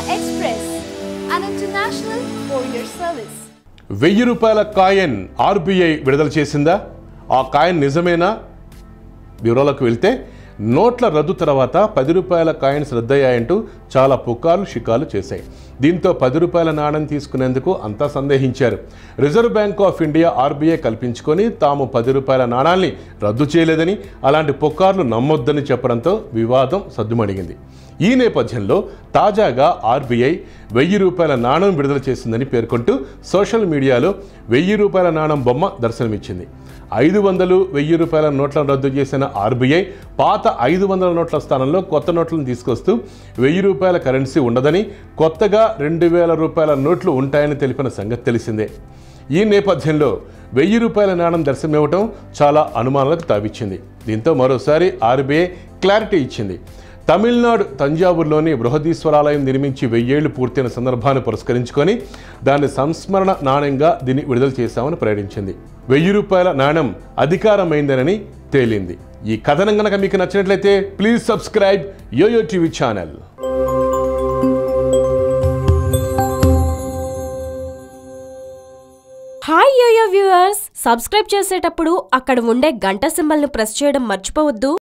Express, an international courier service. 1000 రూపాయల coin RBI విడుదల చేసిందా? ఆ కాయిన్ నిజమేనా? బ్యూరోలకు వెళ్తే నోట్ల రద్దు తర్వాత 10 రూపాయల కాయిన్స్ రద్దయ్యాయంటూ చాలా పుకార్లు షికార్లు చేశాయి. దీంతో 10 రూపాయల నాణ్యం తీసుకునేందుకు అంతా సందేహించారు. Reserve Bank of India RBI కల్పించుకొని తాము 10 రూపాయల నాణాల్ని రద్దు చేయలేదని, అలాంటి పుకార్లు నమ్మొద్దని చెప్పడంతో వివాదం సద్దుమణిగింది. ఈ నేపథ్యంలో తాజాగా ఆర్బీఐ 1000 రూపాయల నాణం విడుదల చేసిందని పేర్కొంటూ సోషల్ మీడియాలో 1000 రూపాయల నాణం బొమ్మ దర్శనమిచ్చింది. 500, 1000 రూపాయల నోట్లను రద్దు చేసిన ఆర్బీఐ పాత 500 నోట్ల స్థానంలో కొత్త నోట్లను తీసుకొస్తూ 1000 రూపాయల కరెన్సీ ఉండదని, కొత్తగా 2000 రూపాయల నోట్లు ఉంటాయని తెలిపిన సంగతి తెలిసిందే. ఈ నేపథ్యంలో 1000 రూపాయల నాణం దర్శనమివ్వటం చాలా అనుమానాలకు తావిచ్చింది. దీంతో మరోసారి ఆర్బీఐ క్లారిటీ ఇచ్చింది. తమిళనాడు తంజావూరులోని బృహదీశ్వరాలయం నిర్మించి 1000 ఏళ్లు పూర్తయిన సందర్భాన్ని పురస్కరించుకొని దాన్ని సంస్మరణ నాణ్యంగా దీన్ని విడుదల చేశామని ప్రకటించింది. 1000 రూపాయల నాణ్యం అధికారమైందనని తేలింది. ఈ కథనం గనక మీకు నచ్చినట్లయితే please subscribe Yoyo TV channel. Hi Yoyo viewers, subscribe చేసేటప్పుడు అక్కడ ఉండే గంట సింబల్ను ప్రెస్ చేయడం మర్చిపోవద్దు.